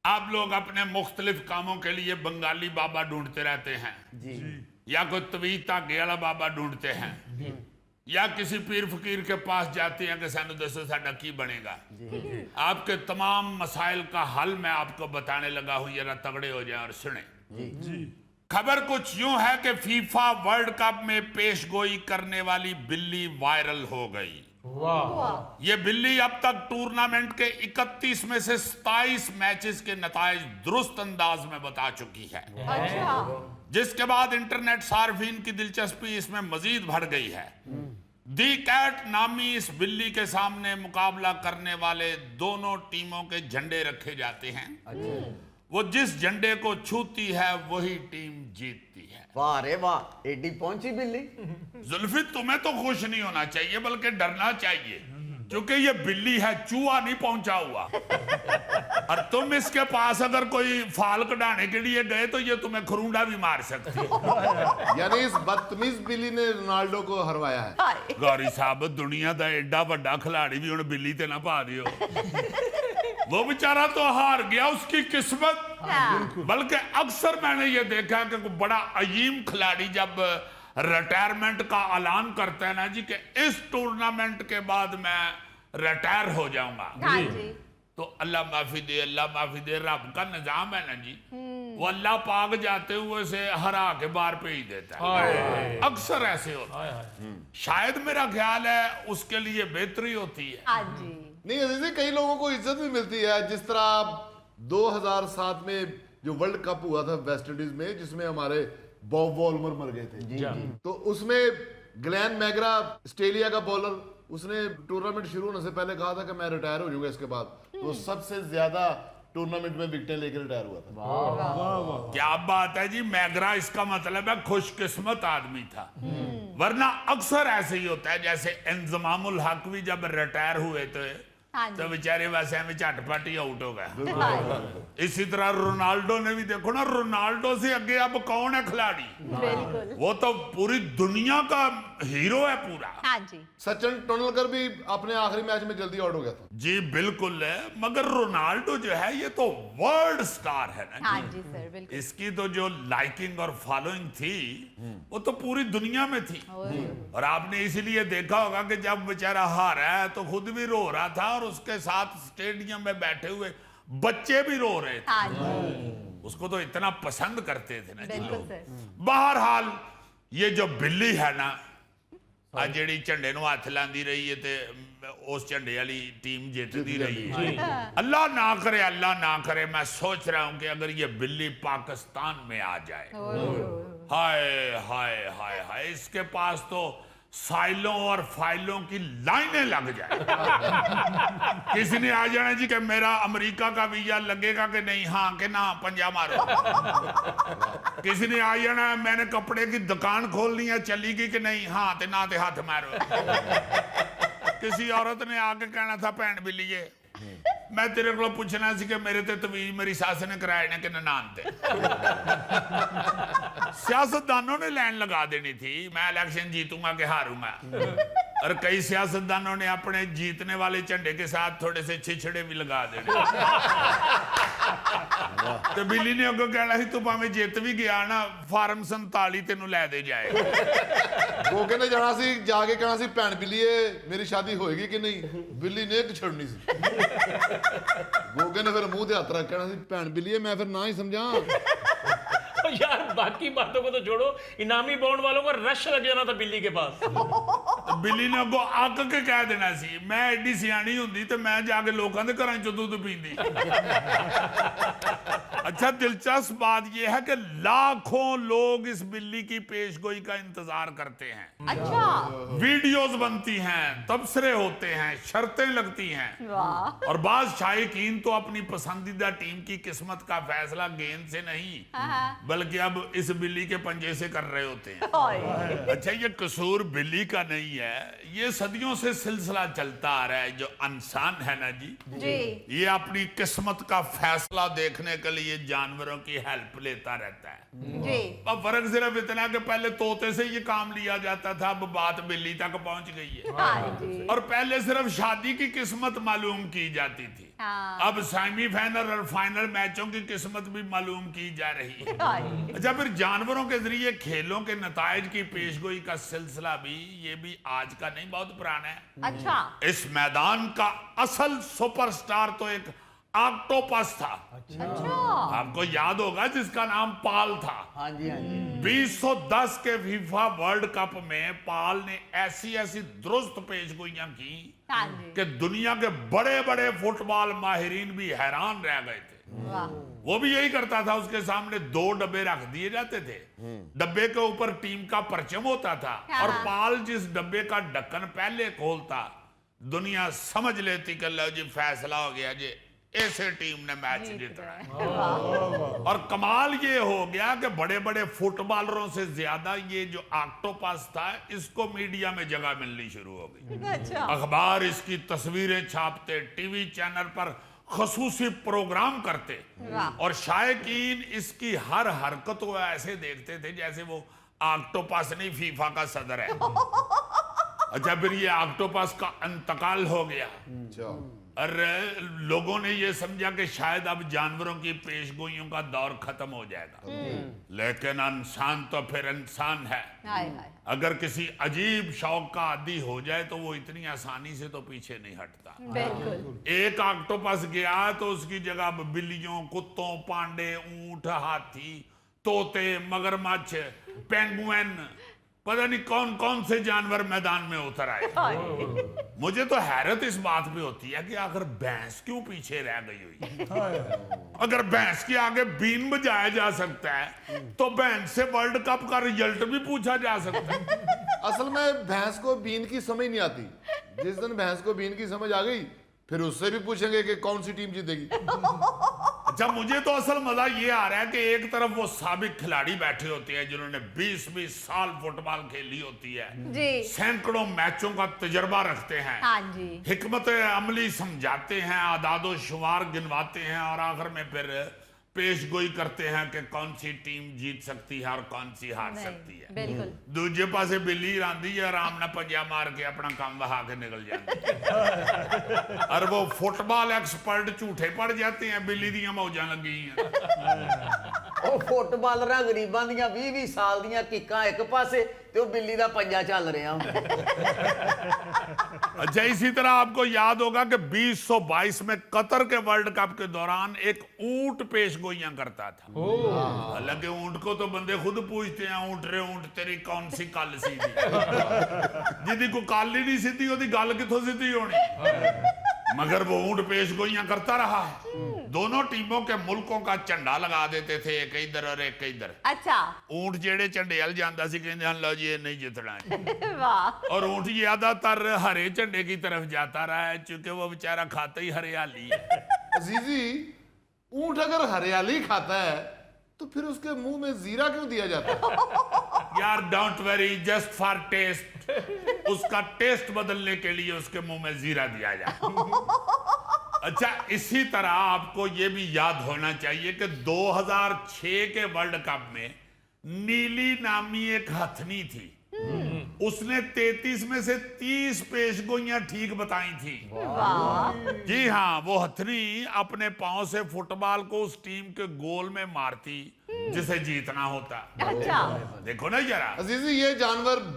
आप लोग अपने मुख्तलिफ कामों के लिए बंगाली बाबा ढूंढते रहते हैं जी या कोई तवीज धागे वाला बाबा ढूंढते हैं या किसी पीर फकीर के पास जाते हैं कि सानू दसो साडा की बनेगा। आपके तमाम मसाइल का हल मैं आपको बताने लगा हूं, जरा तगड़े हो जाए और सुने। खबर कुछ यूं है कि फीफा वर्ल्ड कप में पेशगोई करने वाली बिल्ली वायरल हो गई। ये बिल्ली अब तक टूर्नामेंट के 31 में से 27 मैचेस के नताइज दुरुस्त अंदाज में बता चुकी है। जिसके बाद इंटरनेट सार्फिन की दिलचस्पी इसमें मजीद बढ़ गई है। दी कैट नामी इस बिल्ली के सामने मुकाबला करने वाले दोनों टीमों के झंडे रखे जाते हैं। वो जिस झंडे को छूती है वही टीम जीतती है। वाह रे वाह, एडी पहुंची बिल्ली। जुल्फी, तुम्हें तो खुश नहीं होना चाहिए बल्कि डरना चाहिए, क्योंकि ये बिल्ली है, चूहा नहीं पहुंचा हुआ। और तुम इसके पास अगर कोई फाल कढ़ाने के लिए गए तो ये तुम्हें खरूंडा भी मार सकती है। यानी इस बदतमीज बिल्ली ने रोनाल्डो को हरवाया है। गौरी साहब, दुनिया का एडा बड़ा खिलाड़ी भी उन्हें बिल्ली ते ना पा दियो। वो बेचारा तो हार गया, उसकी किस्मत। बल्कि अक्सर मैंने ये देखा कि बड़ा अजीम खिलाड़ी जब रिटायरमेंट का ऐलान करता है ना जी कि इस टूर्नामेंट के बाद मैं रिटायर हो जाऊंगा, तो अल्लाह माफी दे, अल्लाह माफी दे, रब का निजाम है ना जी, वो अल्लाह पाक जाते हुए से हरा के बाहर भेज देता है। अक्सर ऐसे होता है। शायद मेरा ख्याल है उसके लिए बेहतरी होती है। नहीं अजीज़, कई लोगों को इज्जत भी मिलती है। जिस तरह 2007 में जो वर्ल्ड कप हुआ था वेस्ट इंडीज में, जिसमें हमारे बॉब वॉल्मर मर गए थे, तो उसमें ग्लेन मैगरा ऑस्ट्रेलिया का बॉलर, उसने टूर्नामेंट शुरू होने से पहले कहा था कि मैं रिटायर हो जाऊंगा इसके बाद। तो सबसे ज्यादा टूर्नामेंट में विकेटें लेकर रिटायर हुआ था। क्या बात है जी, मैगरा, इसका मतलब है खुशकिस्मत आदमी था। वरना अक्सर ऐसे ही होता है, जैसे इंजमामुल हक भी जब रिटायर हुए थे तो बेचारे वैसे में झटपट ही आउट हो गए। इसी तरह रोनाल्डो ने भी, देखो ना, रोनाल्डो से आगे अब कौन है खिलाड़ी? वो तो पूरी दुनिया का हीरो है पूरा। सचिन तेंदुलकर भी अपने आखिरी मैच में जल्दी आउट हो गया था। जी बिल्कुल है, मगर रोनाल्डो जो है ये तो वर्ल्ड स्टार है ना जी। इसकी तो जो लाइकिंग और फॉलोइंग थी वो तो पूरी दुनिया में थी। और आपने इसीलिए देखा होगा कि जब बेचारा हारा है तो खुद भी रो रहा था और उसके साथ स्टेडियम में बैठे हुए बच्चे भी रो रहे थे। उसको तो इतना पसंद करते थे ना जी लोग। बहरहाल ये जो बिल्ली है ना, आज जेड़ी झंडे नु हाथ लांदी रही है ते उस झंडे वाली टीम जीतती रही है। अल्लाह ना करे, अल्लाह ना करे, मैं सोच रहा हूं कि अगर ये बिल्ली पाकिस्तान में आ जाए, हाय हाय हाय हाय, इसके पास तो साइलों और फाइलों की लाइनें लग जाए। किसी ने आ जाना जी कि मेरा अमेरिका का वीजा लगेगा कि नहीं, हाँ कि ना, पंजा मारो। किसी ने आ जाना मैंने कपड़े की दुकान खोलनी है, चलेगी कि नहीं, हाँ ते ना ते हाथ मारो। किसी औरत ने आके कहना था भैन बिल्लीए, मैं तेरे को पूछना सी कि मेरे ते तवीज मेरी सास ने कराए ने कि ननान ते। सियासतदानों ने लाइन लगा देनी थी, मैं इलेक्शन जीतूंगा कि हारूंगा। और कई सियासतदानों ने अपने जीतने वाले झंडे के साथ थोड़े से छिछड़े भी लगा देने। तो बिल्ली ने अगो कहना तू भावें जित भी गया ना, फार्म 47 तेनू लै दे जाए। वो कहने जाना सी, जाके कहना सी भैन बिल्लीए मेरी शादी होएगी कि नहीं, बिल्ली ने एक छड़नी सी। वो कहने फिर मुंह ते हथ रख कहना सी भैन बिल्लीए मैं फिर ना ही समझा। यार बाकी बातों को तो छोड़ो, इनामी बाउंड वालों का रश लग जाना था बिल्ली के पास। तो बिल्ली ने अगो आक के कह देना सी, मैं एडी सियाणी हुंदी ते मैं जाके लोकां दे घरां चों दुध पींदी। अच्छा, दिलचस्प बात यह है कि लाखों लोग इस बिल्ली की पेशगोई का इंतजार करते हैं। अच्छा, वीडियोस बनती हैं, तबसरे होते हैं, शर्तें लगती हैं। और बाद शायकीन तो अपनी पसंदीदा टीम की किस्मत का फैसला गेंद से नहीं बल्कि अब इस बिल्ली के पंजे से कर रहे होते हैं। अच्छा, ये कसूर बिल्ली का नहीं है, ये सदियों से सिलसिला चलता आ रहा है। जो इंसान है ना जी, ये अपनी किस्मत का फैसला देखने के लिए जानवरों की हेल्प लेता रहता है। अब फर्क सिर्फ इतना कि पहले तोते से ये काम लिया जाता था, अब बात बिल्ली तक पहुंच गई है। और पहले सिर्फ शादी की किस्मत मालूम की जाती थी, हाँ। अब सेमीफाइनल और फाइनल मैचों की किस्मत भी मालूम की जा रही है। हाँ जी। अच्छा, फिर जानवरों के जरिए खेलों के नताइज की पेशगोई का सिलसिला भी ये भी आज का नहीं, बहुत पुराना है। अच्छा। इस मैदान का असल सुपरस्टार तो एक ऑक्टोपस था। अच्छा। आपको याद होगा, जिसका नाम पाल था। हाँ जी, हाँ जी। 2010 के फीफा वर्ल्ड कप में पाल ने ऐसी ऐसी दुरुस्त पेशगोइयां की हाँ जी। कि दुनिया के बड़े बड़े फुटबॉल माहिरीन भी हैरान रह गए थे। वाह। वो भी यही करता था, उसके सामने 2 डब्बे रख दिए जाते थे, डब्बे के ऊपर टीम का परचम होता था, और पाल जिस डब्बे का ढक्कन पहले खोलता, दुनिया समझ लेती कि लो जी फैसला हो गया जी, ऐसे टीम ने मैच जीतना है। और कमाल ये हो गया कि बड़े बड़े फुटबॉलरों से ज्यादा ये जो ऑक्टोपस था, इसको मीडिया में जगह मिलनी शुरू हो गई। अच्छा। अखबार इसकी तस्वीरें छापते, टीवी चैनल पर खसूसी प्रोग्राम करते, और शायकीन इसकी हर हरकत को ऐसे देखते थे जैसे वो ऑक्टोपस नहीं, फीफा का सदर है। अच्छा, फिर ये ऑक्टोपस का इंतकाल हो गया अच्छा। और लोगों ने ये समझा कि शायद अब जानवरों की पेशगोइयों का दौर खत्म हो जाएगा, लेकिन इंसान तो फिर इंसान है। हाय हाय। अगर किसी अजीब शौक का आदी हो जाए तो वो इतनी आसानी से तो पीछे नहीं हटता। बिल्कुल। एक ऑक्टोपस गया तो उसकी जगह बिल्लियों, कुत्तों, पांडे, ऊंट, हाथी, तोते, मगरमच्छ, पेंगुइन, पता नहीं कौन कौन से जानवर मैदान में उतर आए। मुझे तो हैरत इस बात पे होती है कि आखिर भैंस क्यों पीछे रह गई हुई है। अगर भैंस के आगे बीन बजाया जा सकता है तो भैंस से वर्ल्ड कप का रिजल्ट भी पूछा जा सकता है। असल में भैंस को बीन की समझ नहीं आती। जिस दिन भैंस को बीन की समझ आ गई, फिर उससे भी पूछेंगे कि कौन सी टीम जीतेगी। अच्छा, मुझे तो असल मजा ये आ रहा है कि एक तरफ वो साबिक खिलाड़ी बैठे होते हैं जिन्होंने 20-20 साल फुटबॉल खेली होती है जी। सैकड़ों मैचों का तजर्बा रखते हैं, हाँ जी। हिकमत अमली समझाते हैं, आदादो शुमार गिनवाते हैं, और आखिर में फिर पेशगोई करते हैं कि कौन सी टीम जीत सकती है और कौन सी हार सकती है। बिल्कुल। दूजे पासे बिल्ली रांदी है, आराम ना पंजा मार के अपना काम बहा के निकल जाती है। और वो फुटबॉल एक्सपर्ट झूठे पड़ जाते हैं, बिल्ली दियां मौजां लगी हैं। ਉਹ ਫੁੱਟਬਾਲਰਾਂ ਗਰੀਬਾਂ ਦੀਆਂ 20-20 ਸਾਲ ਦੀਆਂ ਕਿੱਕਾਂ ਇੱਕ ਪਾਸੇ ਤੇ ਉਹ ਬਿੱਲੀ ਦਾ ਪੰਜਾ ਚੱਲ ਰਿਹਾ ਹੁੰਦਾ। अच्छा, इसी तरह आपको याद होगा कि 2022 में कतर के वर्ल्ड कप के दौरान एक ऊंट पेशगोइयां करता था। हालांकि ऊंट को तो बंदे खुद पूछते हैं, ऊंट रे ऊंट तेरी कौन सी कल सीधी, जिदी को कल ही नहीं सीधी ओदी गल किथों सीधी होनी। मगर वो ऊंट पेशगोइयां करता रहा है। दोनों टीमों के मुल्कों का झंडा लगा देते थे, एक इधर और एक इधर। अच्छा। ऊंट जेड़े झंडे हल जाता सी, कहते हैं लो जी ये नहीं जितना है। वाह। और ऊंट ज्यादातर हरे झंडे की तरफ जाता रहा है, चूंकि वो बेचारा खाता ही हरियाली है। अजीजी, ऊंट अगर हरियाली खाता है तो फिर उसके मुंह में जीरा क्यों दिया जाता है? यार don't worry, just for test, उसका टेस्ट बदलने के लिए उसके मुंह में जीरा दिया जाए। अच्छा, इसी तरह आपको यह भी याद होना चाहिए कि 2006 के वर्ल्ड कप में नीली नामी एक हथनी थी, उसने 33 में से 30 पेशगोइयां ठीक बताई थी। वाह। जी हाँ, वो हथनी अपने पांव से फुटबॉल को उस टीम के गोल में मारती जिसे जीतना होता। अच्छा। देखो ना जरा। अजीजी, ये जानवर